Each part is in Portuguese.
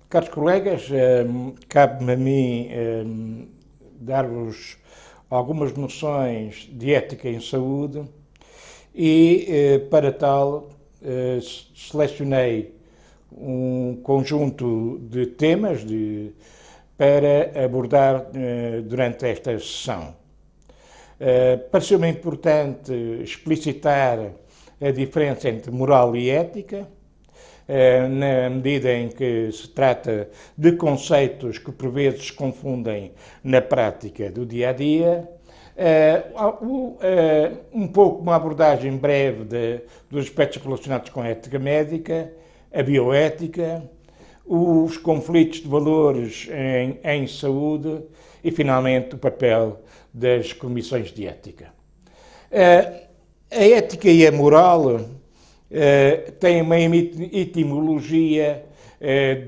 Caros colegas, cabe-me a mim dar-vos algumas noções de ética em saúde e, para tal, selecionei um conjunto de temas para abordar durante esta sessão. Pareceu-me importante explicitar a diferença entre moral e ética, na medida em que se trata de conceitos que por vezes se confundem na prática do dia-a-dia. Um pouco uma abordagem breve dos aspectos relacionados com a ética médica, a bioética, os conflitos de valores em saúde e, finalmente, o papel das comissões de ética. A ética e a moral têm uma etimologia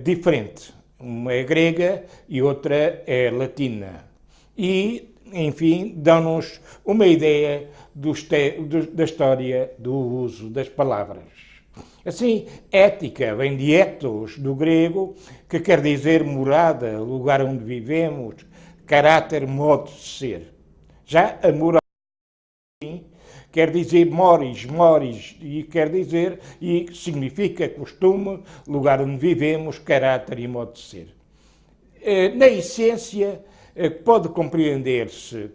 diferente. Uma é grega e outra é latina. E, enfim, dão-nos uma ideia da história do uso das palavras. Assim, ética vem de ethos, do grego, que quer dizer morada, lugar onde vivemos, caráter, modo de ser. Já a moral quer dizer moris, e quer dizer, e significa costume, lugar onde vivemos, caráter e modo de ser. Na essência, pode compreender-se,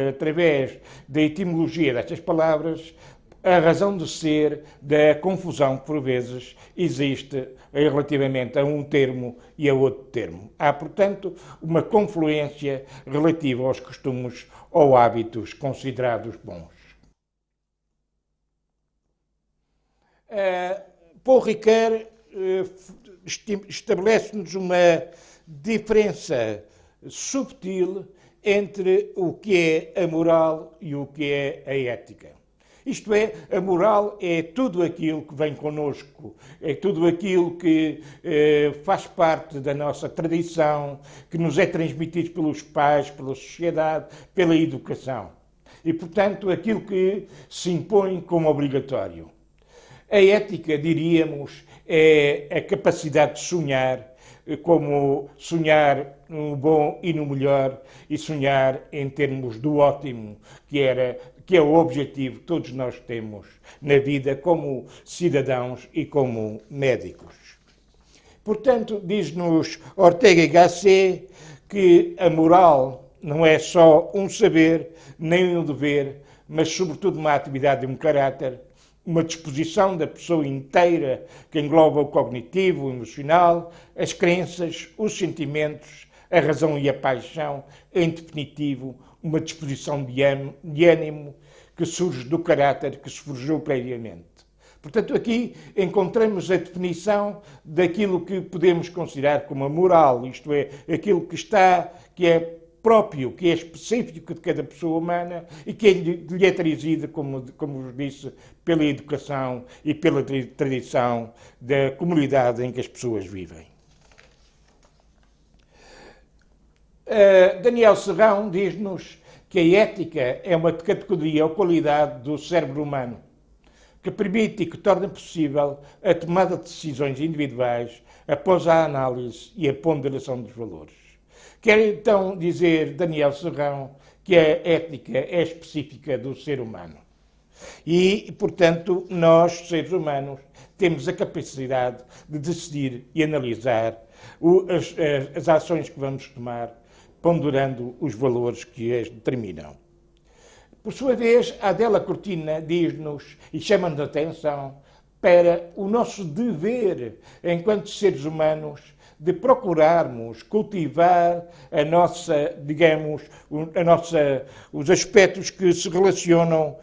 através da etimologia destas palavras, a razão de ser da confusão que, por vezes, existe relativamente a um termo e a outro termo. Há, portanto, uma confluência relativa aos costumes ou hábitos considerados bons. Paul Ricoeur estabelece-nos uma diferença subtil entre o que é a moral e o que é a ética. Isto é, a moral é tudo aquilo que vem connosco, é tudo aquilo que faz parte da nossa tradição, que nos é transmitido pelos pais, pela sociedade, pela educação. E, portanto, aquilo que se impõe como obrigatório. A ética, diríamos, é a capacidade de sonhar, como sonhar no bom e no melhor, e sonhar em termos do ótimo, que é o objetivo que todos nós temos na vida como cidadãos e como médicos. Portanto, diz-nos Ortega y Gasset que a moral não é só um saber, nem um dever, mas sobretudo uma atividade e um caráter, uma disposição da pessoa inteira que engloba o cognitivo, o emocional, as crenças, os sentimentos, a razão e a paixão, em definitivo, uma disposição de ânimo que surge do caráter que se forjou previamente. Portanto, aqui encontramos a definição daquilo que podemos considerar como a moral, isto é, aquilo que é próprio, que é específico de cada pessoa humana e que lhe é trazido, como vos disse, pela educação e pela tradição da comunidade em que as pessoas vivem. Daniel Serrão diz-nos que a ética é uma categoria ou qualidade do cérebro humano que permite e que torna possível a tomada de decisões individuais após a análise e a ponderação dos valores. Quer então dizer, Daniel Serrão, que a ética é específica do ser humano. E, portanto, nós, seres humanos, temos a capacidade de decidir e analisar as ações que vamos tomar, ponderando os valores que as determinam. Por sua vez, a Adela Cortina diz-nos e chama-nos a atenção para o nosso dever, enquanto seres humanos, de procurarmos cultivar os aspectos que se relacionam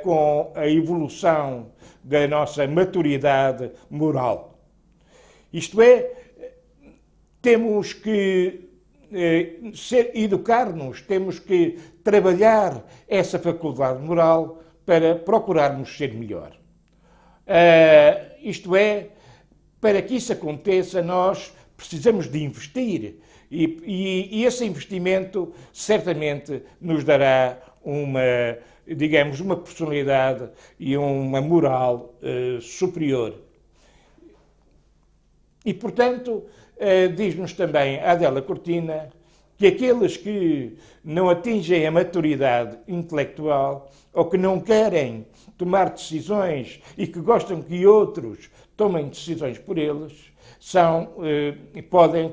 com a evolução da nossa maturidade moral. Isto é, temos que educar-nos, temos que trabalhar essa faculdade moral para procurarmos ser melhor. Isto é, para que isso aconteça, nós precisamos de investir e esse investimento certamente nos dará uma personalidade e uma moral superior. E, portanto, diz-nos também a Adela Cortina que aqueles que não atingem a maturidade intelectual ou que não querem tomar decisões e que gostam que outros tomem decisões por eles,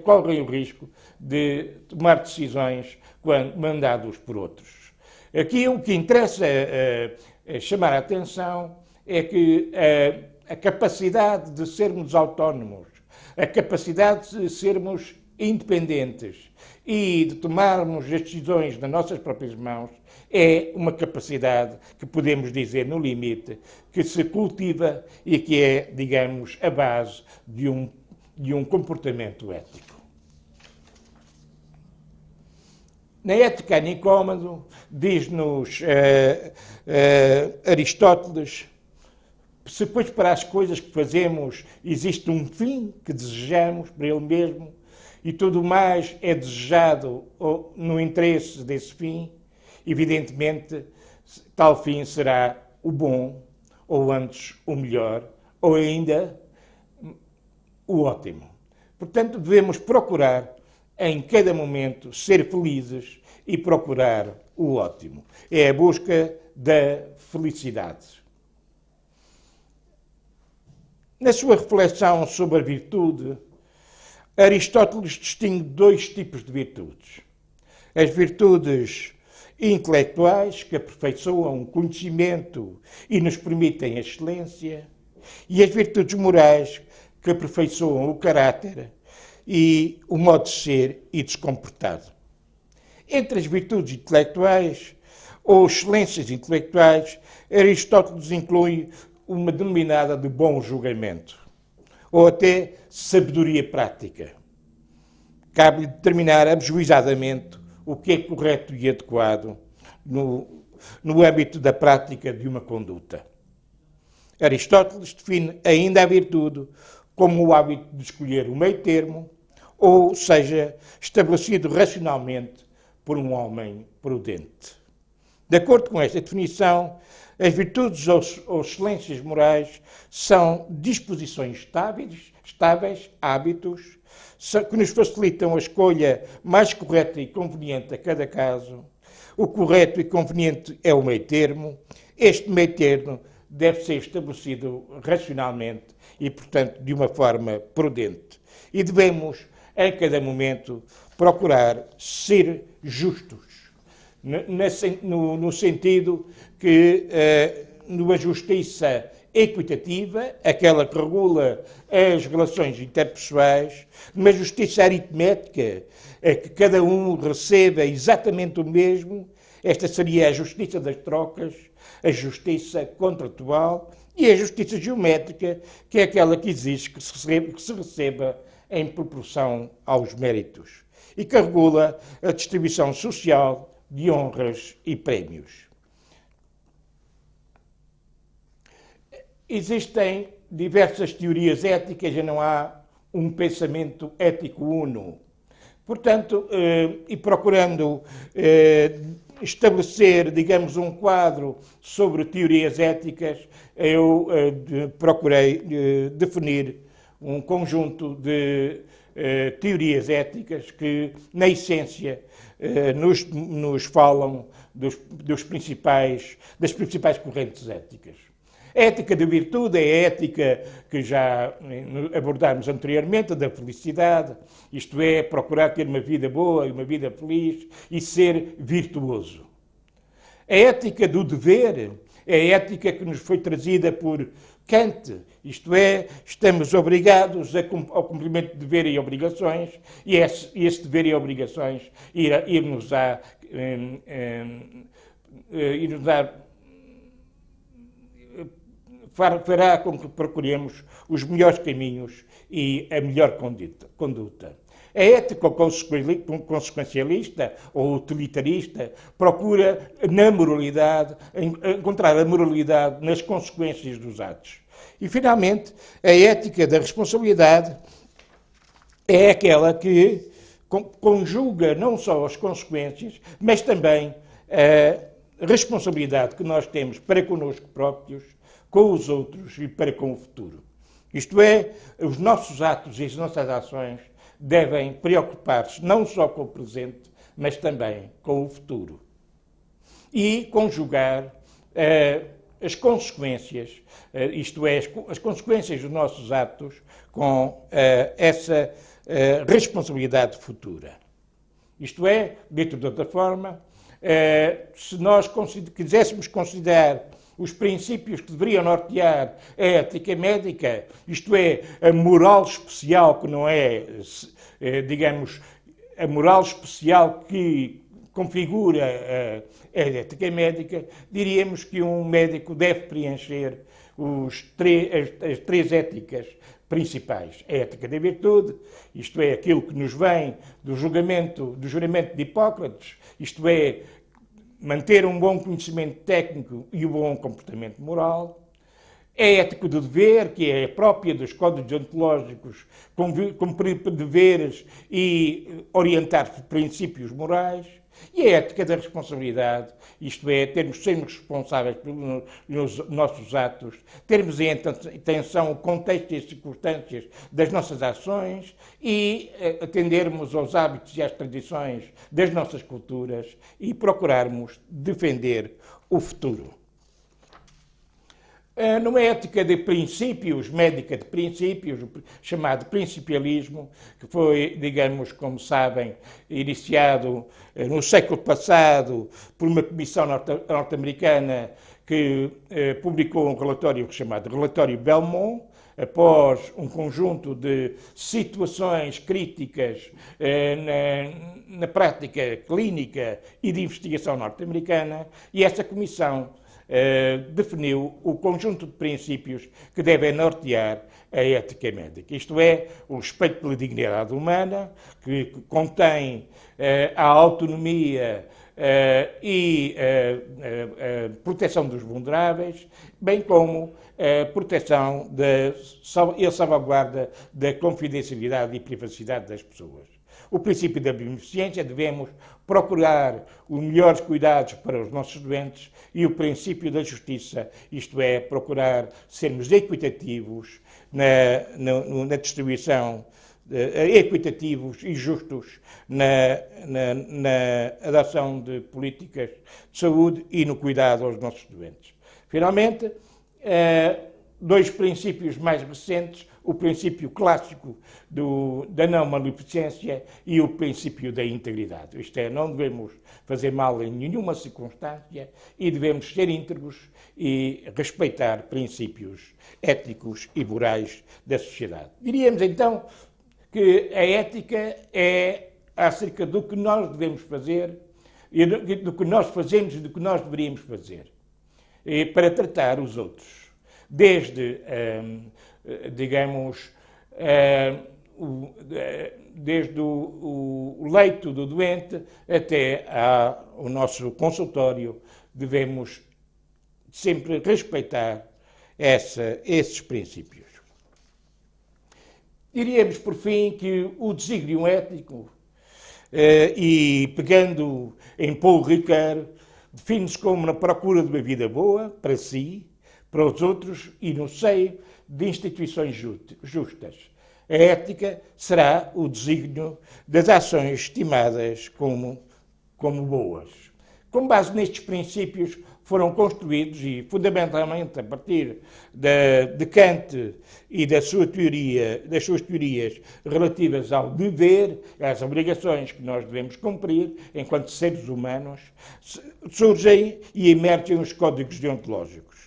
correm o risco de tomar decisões quando mandados por outros. Aqui o que interessa chamar a atenção é que a capacidade de sermos autónomos, a capacidade de sermos independentes e de tomarmos as decisões nas nossas próprias mãos é uma capacidade que podemos dizer, no limite, que se cultiva e que é, digamos, a base de um comportamento ético. Na Ética a Nicômaco, diz-nos Aristóteles, se pois para as coisas que fazemos existe um fim que desejamos para ele mesmo e tudo mais é desejado no interesse desse fim, evidentemente tal fim será o bom, ou antes o melhor, ou ainda o ótimo. Portanto, devemos procurar em cada momento ser felizes e procurar o ótimo. É a busca da felicidade. Na sua reflexão sobre a virtude, Aristóteles distingue dois tipos de virtudes. As virtudes intelectuais, que aperfeiçoam o conhecimento e nos permitem a excelência, e as virtudes morais, que aperfeiçoam o caráter e o modo de ser e de se comportar. Entre as virtudes intelectuais ou excelências intelectuais, Aristóteles inclui uma denominada de bom julgamento, ou até sabedoria prática. Cabe-lhe determinar ajuizadamente o que é correto e adequado no âmbito da prática de uma conduta. Aristóteles define ainda a virtude como o hábito de escolher o meio termo, ou seja, estabelecido racionalmente por um homem prudente. De acordo com esta definição, as virtudes ou excelências morais são disposições estáveis, hábitos, que nos facilitam a escolha mais correta e conveniente a cada caso. O correto e conveniente é o meio termo. Este meio termo deve ser estabelecido racionalmente e, portanto, de uma forma prudente. E devemos, em cada momento, procurar ser justos, no sentido que numa justiça equitativa, aquela que regula as relações interpessoais, numa justiça aritmética, que cada um receba exatamente o mesmo. Esta seria a justiça das trocas, a justiça contratual e a justiça geométrica, que é aquela que exige que se receba em proporção aos méritos e que regula a distribuição social de honras e prémios. Existem diversas teorias éticas e não há um pensamento ético uno. Portanto, e procurando estabelecer, digamos, um quadro sobre teorias éticas, eu procurei definir um conjunto de teorias éticas que, na essência, nos falam das principais correntes éticas. A ética da virtude é a ética que já abordámos anteriormente, da felicidade, isto é, procurar ter uma vida boa e uma vida feliz e ser virtuoso. A ética do dever é a ética que nos foi trazida por Kant, isto é, estamos obrigados ao cumprimento de dever e obrigações, e esse dever e obrigações fará com que procuremos os melhores caminhos e a melhor conduta. A ética consequencialista ou utilitarista procura na moralidade, encontrar a moralidade nas consequências dos atos. E, finalmente, a ética da responsabilidade é aquela que conjuga não só as consequências, mas também a responsabilidade que nós temos para connosco próprios, com os outros e para com o futuro. Isto é, os nossos atos e as nossas ações devem preocupar-se não só com o presente, mas também com o futuro. E conjugar as consequências, isto é, as consequências dos nossos atos com essa responsabilidade futura. Isto é, dito de outra forma, se nós quiséssemos considerar os princípios que deveriam nortear a ética médica, isto é, a moral especial que não é, digamos, a moral especial que configura a ética médica, diríamos que um médico deve preencher as três éticas principais. A ética da virtude, isto é, aquilo que nos vem do juramento de Hipócrates, isto é, manter um bom conhecimento técnico e um bom comportamento moral. A ética do dever, que é própria dos códigos deontológicos, cumprir deveres e orientar princípios morais. E a ética da responsabilidade, isto é, sermos responsáveis pelos nossos atos, termos em atenção o contexto e as circunstâncias das nossas ações e atendermos aos hábitos e às tradições das nossas culturas e procurarmos defender o futuro. Numa ética de princípios, médica de princípios, chamado principialismo, que foi, digamos, como sabem, iniciado no século passado por uma comissão norte-americana que publicou um relatório chamado Relatório Belmont, após um conjunto de situações críticas na prática clínica e de investigação norte-americana, e essa comissão definiu o conjunto de princípios que devem nortear a ética médica. Isto é, o respeito pela dignidade humana, que contém a autonomia e a proteção dos vulneráveis, bem como a proteção e a salvaguarda da confidencialidade e privacidade das pessoas. O princípio da beneficência, devemos procurar os melhores cuidados para os nossos doentes, e o princípio da justiça, isto é, procurar sermos equitativos na distribuição, equitativos e justos na adoção de políticas de saúde e no cuidado aos nossos doentes. Finalmente, dois princípios mais recentes, o princípio clássico da não maledicência e o princípio da integridade. Isto é, não devemos fazer mal em nenhuma circunstância e devemos ser íntegros e respeitar princípios éticos e morais da sociedade. Diríamos, então, que a ética é acerca do que nós devemos fazer, e do que nós fazemos e do que nós deveríamos fazer para tratar os outros. Desde, digamos, desde o leito do doente até ao nosso consultório, devemos sempre respeitar esses princípios. Diríamos, por fim, que o desígnio ético, e pegando em Paul Ricoeur, define-se como na procura de uma vida boa para si, para os outros e no seio de instituições justas. A ética será o desígnio das ações estimadas como boas. Com base nestes princípios, foram construídos, e fundamentalmente a partir de Kant e das suas teorias relativas ao dever, às obrigações que nós devemos cumprir enquanto seres humanos, surgem e emergem os códigos deontológicos.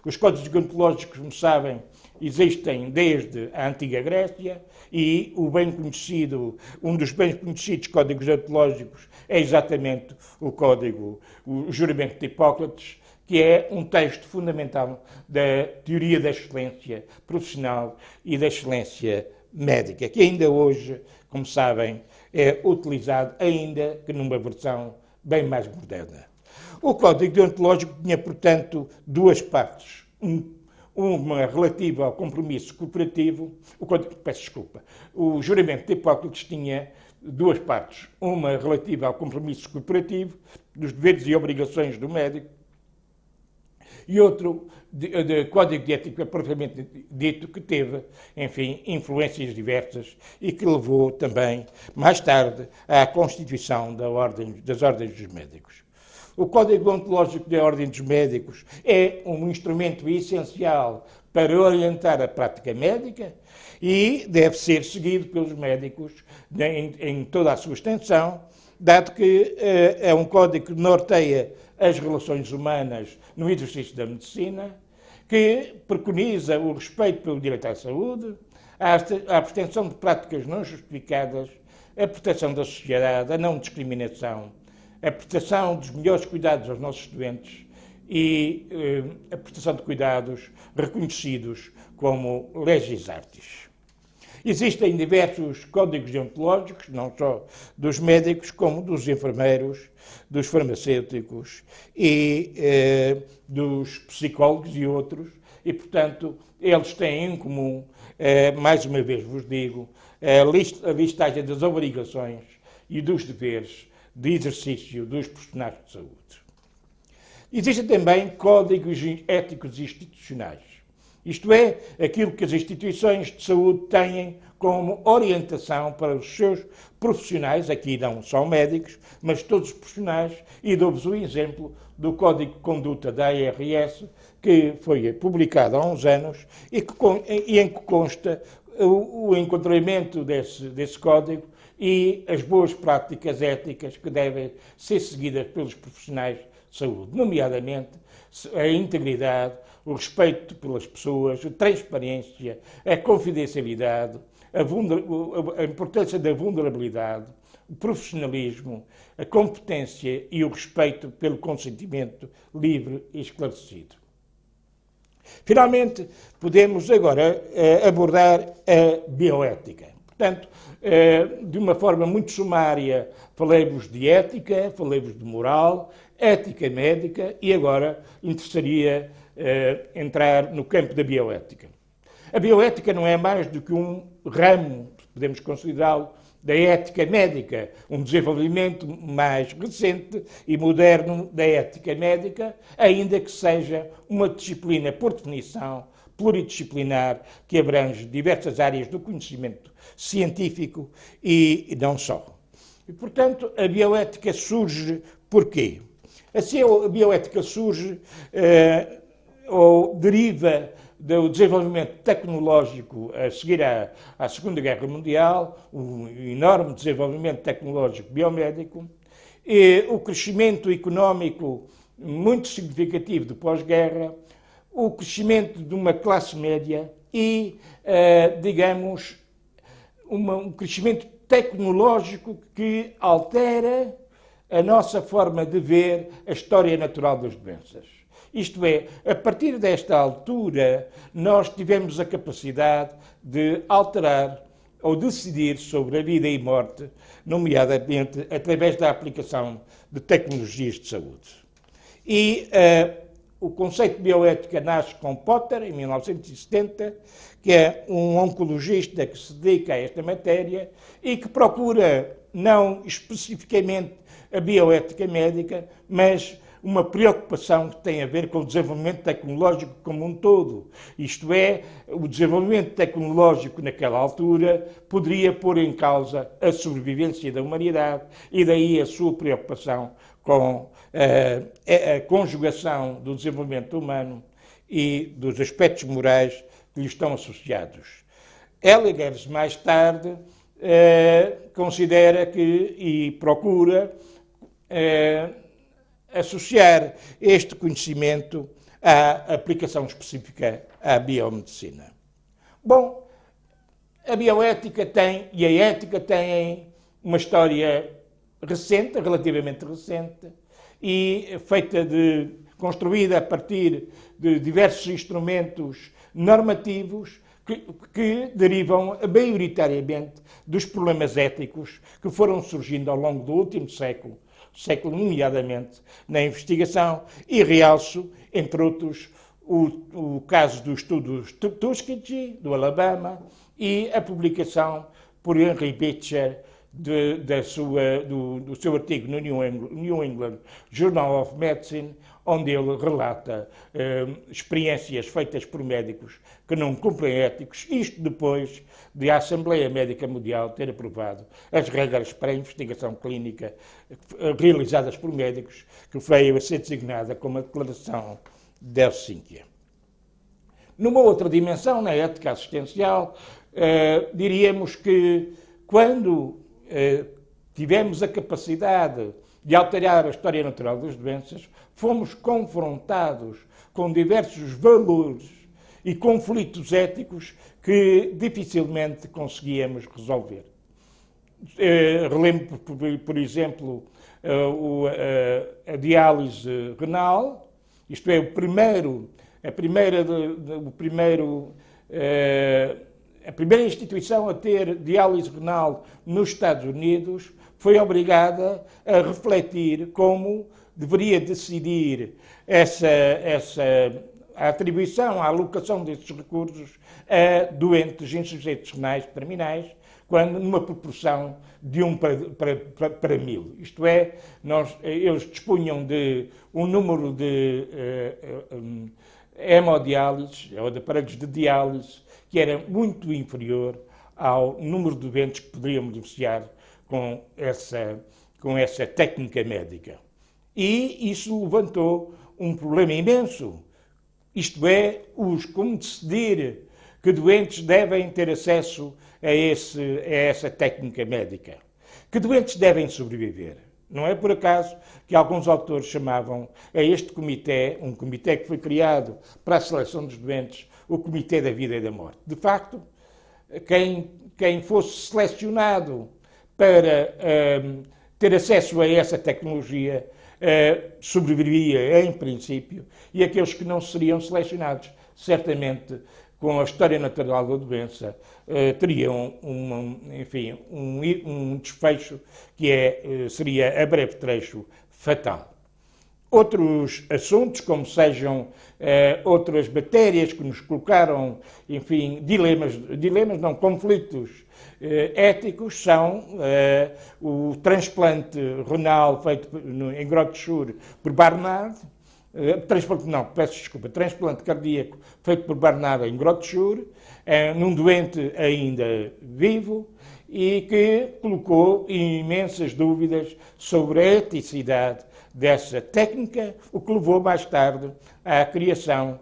Os códigos deontológicos, como sabem, existem desde a antiga Grécia, e um dos bem conhecidos códigos deontológicos é exatamente o juramento de Hipócrates, que é um texto fundamental da teoria da excelência profissional e da excelência médica, que ainda hoje, como sabem, é utilizado, ainda que numa versão bem mais moderna. O código deontológico tinha, portanto, duas partes. Uma relativa ao compromisso cooperativo, o juramento de Hipócrates tinha duas partes. Uma relativa ao compromisso cooperativo, dos deveres e obrigações do médico, e outro de código de ética propriamente dito que teve, enfim, influências diversas e que levou também, mais tarde, à constituição das ordens dos médicos. O Código Ontológico da Ordem dos Médicos é um instrumento essencial para orientar a prática médica e deve ser seguido pelos médicos em toda a sua extensão, dado que é um código que norteia as relações humanas no exercício da medicina, que preconiza o respeito pelo direito à saúde, a abstenção de práticas não justificadas, a proteção da sociedade, a não discriminação, a prestação dos melhores cuidados aos nossos doentes e a prestação de cuidados reconhecidos como legis artis. Existem diversos códigos deontológicos, não só dos médicos, como dos enfermeiros, dos farmacêuticos e dos psicólogos e outros, e, portanto, eles têm em comum, mais uma vez vos digo, a listagem das obrigações e dos deveres de exercício dos profissionais de saúde. Existem também códigos éticos institucionais. Isto é, aquilo que as instituições de saúde têm como orientação para os seus profissionais, aqui não só médicos, mas todos os profissionais, e dou-vos o exemplo do Código de Conduta da ARS, que foi publicado há uns anos e em que consta o enquadramento desse código e as boas práticas éticas que devem ser seguidas pelos profissionais de saúde, nomeadamente a integridade, o respeito pelas pessoas, a transparência, a confidencialidade, a importância da vulnerabilidade, o profissionalismo, a competência e o respeito pelo consentimento livre e esclarecido. Finalmente, podemos agora abordar a bioética. Portanto, de uma forma muito sumária, falei-vos de ética, falei-vos de moral, ética médica e agora interessaria entrar no campo da bioética. A bioética não é mais do que um ramo, podemos considerá-lo, da ética médica, um desenvolvimento mais recente e moderno da ética médica, ainda que seja uma disciplina, por definição, pluridisciplinar, que abrange diversas áreas do conhecimento científico e não só. E, portanto, a bioética surge porquê? Assim, a bioética surge ou deriva do desenvolvimento tecnológico a seguir à Segunda Guerra Mundial, um enorme desenvolvimento tecnológico biomédico, e o crescimento económico muito significativo de pós-guerra, o crescimento de uma classe média e, digamos, um crescimento tecnológico que altera a nossa forma de ver a história natural das doenças. Isto é, a partir desta altura, nós tivemos a capacidade de alterar ou decidir sobre a vida e morte, nomeadamente através da aplicação de tecnologias de saúde. E o conceito de bioética nasce com Potter, em 1970, que é um oncologista que se dedica a esta matéria e que procura, não especificamente a bioética médica, mas uma preocupação que tem a ver com o desenvolvimento tecnológico como um todo. Isto é, o desenvolvimento tecnológico naquela altura poderia pôr em causa a sobrevivência da humanidade e daí a sua preocupação com a conjugação do desenvolvimento humano e dos aspectos morais que lhe estão associados. Ehlers, mais tarde, considera que e procura associar este conhecimento à aplicação específica à biomedicina. Bom, a bioética e a ética têm uma história recente, relativamente recente, e construída a partir de diversos instrumentos normativos que derivam maioritariamente dos problemas éticos que foram surgindo ao longo do último século, nomeadamente na investigação, e realço, entre outros, o caso do estudo Tuskegee, do Alabama, e a publicação por Henry Beecher do seu artigo no New England Journal of Medicine, onde ele relata experiências feitas por médicos que não cumprem éticos, isto depois de a Assembleia Médica Mundial ter aprovado as regras para a investigação clínica realizadas por médicos, que veio a ser designada como a Declaração de Helsínquia. Numa outra dimensão, na ética assistencial, diríamos que quando tivemos a capacidade de alterar a história natural das doenças, fomos confrontados com diversos valores e conflitos éticos que dificilmente conseguíamos resolver. Relembro, por exemplo, a diálise renal, isto é, a primeira instituição a ter diálise renal nos Estados Unidos foi obrigada a refletir como deveria decidir a atribuição, a alocação desses recursos a doentes insuficientes renais terminais, quando numa proporção de 1 para 1000. Isto é, eles dispunham de um número de hemodiálises, ou de aparelhos de diálise, que era muito inferior ao número de doentes que poderiam beneficiar com essa técnica médica. E isso levantou um problema imenso, isto é, como decidir que doentes devem ter acesso a essa técnica médica. Que doentes devem sobreviver. Não é por acaso que alguns autores chamavam a este comitê, um comitê que foi criado para a seleção dos doentes, o Comitê da Vida e da Morte. De facto, quem fosse selecionado para ter acesso a essa tecnologia sobreviveria em princípio, e aqueles que não seriam selecionados, certamente, com a história natural da doença, teriam um desfecho que seria a breve trecho fatal. Outros assuntos, como sejam outras matérias que nos colocaram, conflitos éticos, são o transplante renal feito em Grotte Sur por Barnard, transplante cardíaco feito por Barnard em Grotte Sur, num doente ainda vivo, e que colocou imensas dúvidas sobre a eticidade dessa técnica, o que levou mais tarde à criação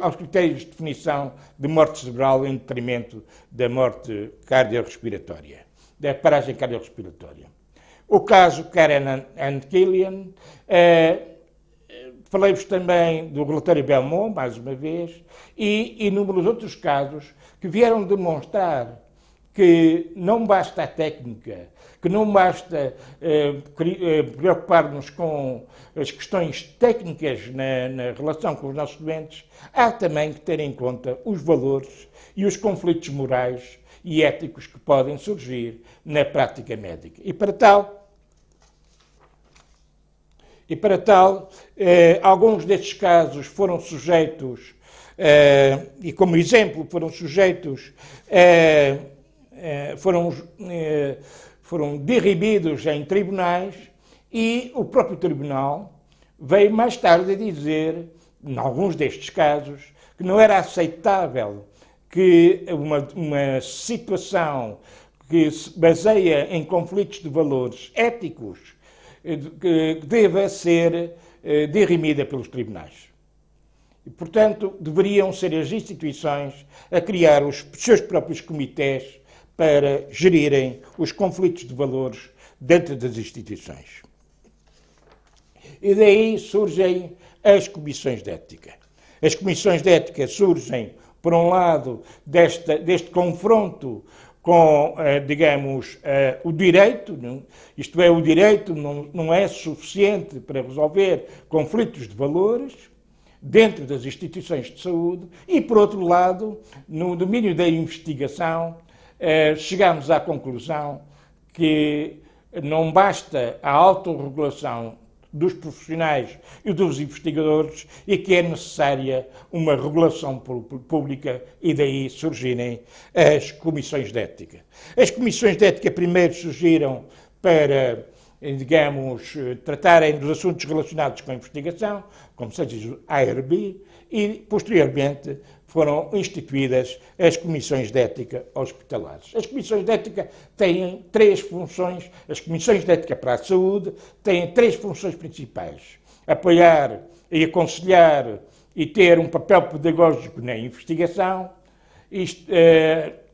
aos critérios de definição de morte cerebral em detrimento da morte cardiorrespiratória, da paragem cardiorrespiratória. O caso Karen and Killian, falei-vos também do relatório Belmont, mais uma vez, e inúmeros outros casos que vieram demonstrar que não basta a técnica, que não basta preocupar-nos com as questões técnicas na relação com os nossos doentes, há também que ter em conta os valores e os conflitos morais e éticos que podem surgir na prática médica. E para tal, alguns destes casos foram sujeitos, e como exemplo, foram derribidos em tribunais, e o próprio tribunal veio mais tarde a dizer, em alguns destes casos, que não era aceitável que uma situação que se baseia em conflitos de valores éticos que deva ser dirimida pelos tribunais. E, portanto, deveriam ser as instituições a criar os seus próprios comitês para gerirem os conflitos de valores dentro das instituições. E daí surgem as comissões de ética. As comissões de ética surgem, por um lado, deste confronto com, o direito, isto é, o direito não é suficiente para resolver conflitos de valores dentro das instituições de saúde, e, por outro lado, no domínio da investigação, chegamos à conclusão que não basta a autorregulação dos profissionais e dos investigadores, e que é necessária uma regulação pública, e daí surgirem as comissões de ética. As comissões de ética primeiro surgiram para digamos, tratarem dos assuntos relacionados com a investigação, como seja a ARB, e, posteriormente, foram instituídas as comissões de ética hospitalares. As comissões de ética têm três funções, as comissões de ética para a saúde têm três funções principais: apoiar e aconselhar e ter um papel pedagógico na investigação,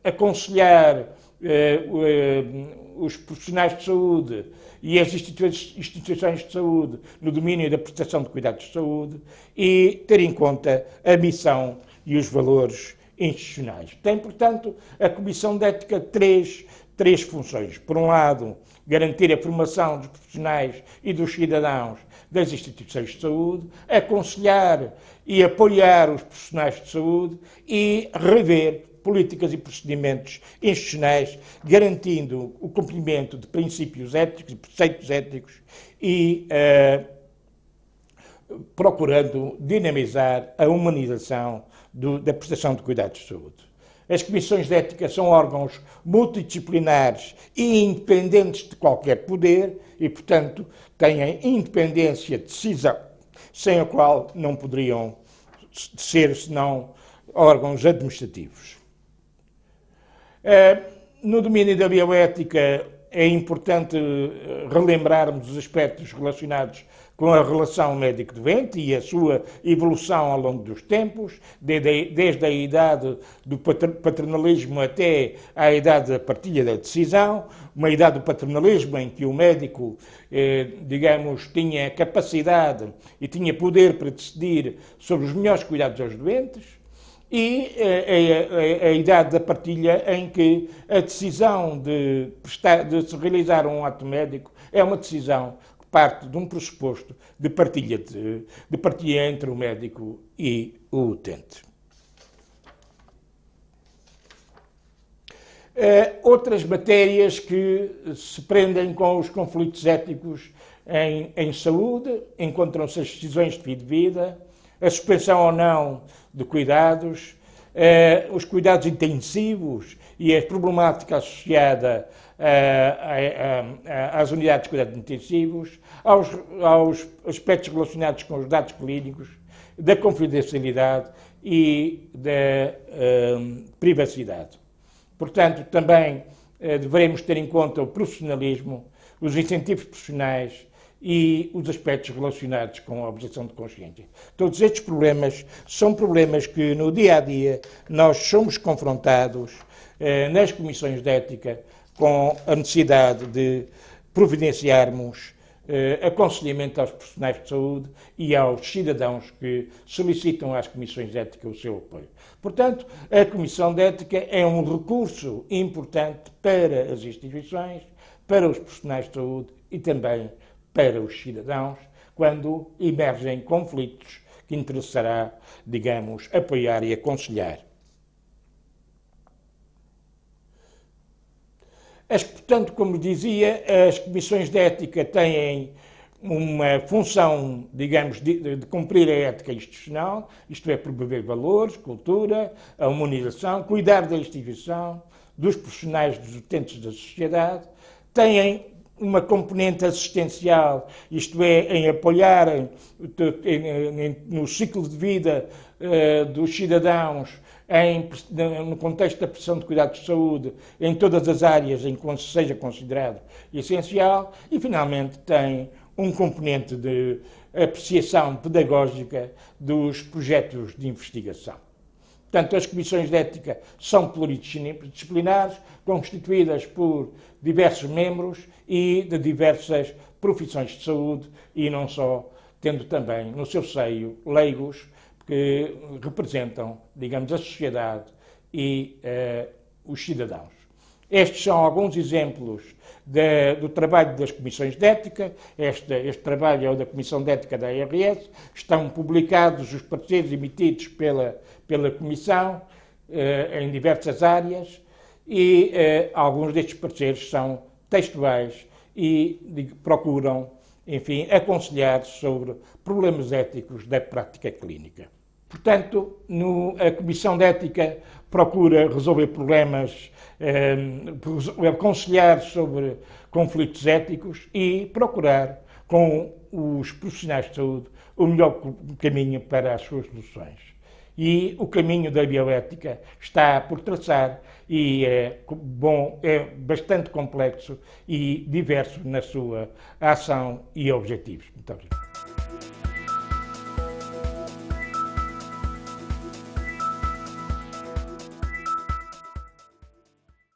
aconselhar os profissionais de saúde e as instituições de saúde no domínio da prestação de cuidados de saúde e ter em conta a missão e os valores institucionais. Tem, portanto, a Comissão de Ética três funções. Por um lado, garantir a formação dos profissionais e dos cidadãos das instituições de saúde, aconselhar e apoiar os profissionais de saúde e rever políticas e procedimentos institucionais, garantindo o cumprimento de princípios éticos e preceitos éticos e procurando dinamizar a humanização da prestação de cuidados de saúde. As comissões de ética são órgãos multidisciplinares e independentes de qualquer poder e, portanto, têm independência de decisão, sem a qual não poderiam ser senão órgãos administrativos. No domínio da bioética é importante relembrarmos os aspectos relacionados com a relação médico-doente e a sua evolução ao longo dos tempos, desde a idade do paternalismo até à idade da partilha da decisão, uma idade do paternalismo em que o médico, digamos, tinha capacidade e tinha poder para decidir sobre os melhores cuidados aos doentes, e a idade da partilha em que a decisão de se realizar um ato médico é uma decisão que parte de um pressuposto de partilha entre o médico e o utente. Outras matérias que se prendem com os conflitos éticos em saúde encontram-se as decisões de fim de vida, a suspensão ou não de cuidados, os cuidados intensivos e a problemática associada às unidades de cuidados intensivos, aos aspectos relacionados com os dados clínicos, da confidencialidade e da privacidade. Portanto, também devemos ter em conta o profissionalismo, os incentivos profissionais e os aspectos relacionados com a objeção de consciência. Todos estes problemas são problemas que no dia-a-dia nós somos confrontados nas comissões de ética com a necessidade de providenciarmos aconselhamento aos profissionais de saúde e aos cidadãos que solicitam às comissões de ética o seu apoio. Portanto, a Comissão de Ética é um recurso importante para as instituições, para os profissionais de saúde e também para os cidadãos, quando emergem conflitos que interessará, digamos, apoiar e aconselhar. Portanto, como dizia, as comissões de ética têm uma função, digamos, de cumprir a ética institucional, isto é, promover valores, cultura, a humanização, cuidar da instituição, dos profissionais, dos utentes da sociedade, têm uma componente assistencial, isto é, em apoiarem no ciclo de vida dos cidadãos, no contexto da prestação de cuidados de saúde, em todas as áreas em que seja considerado essencial, e finalmente tem um componente de apreciação pedagógica dos projetos de investigação. Portanto, as comissões de ética são pluridisciplinares, constituídas por diversos membros e de diversas profissões de saúde e não só, tendo também no seu seio leigos que representam, digamos, a sociedade e os cidadãos. Estes são alguns exemplos do trabalho das comissões de ética. Este trabalho é o da Comissão de Ética da ARS. Estão publicados os pareceres emitidos pela Comissão em diversas áreas e alguns destes pareceres são textuais e procuram, enfim, aconselhar sobre problemas éticos da prática clínica. Portanto, a Comissão de Ética procura resolver problemas, aconselhar sobre conflitos éticos e procurar, com os profissionais de saúde, o melhor caminho para as suas soluções. E o caminho da bioética está por traçar e é bastante complexo e diverso na sua ação e objetivos. Muito obrigado.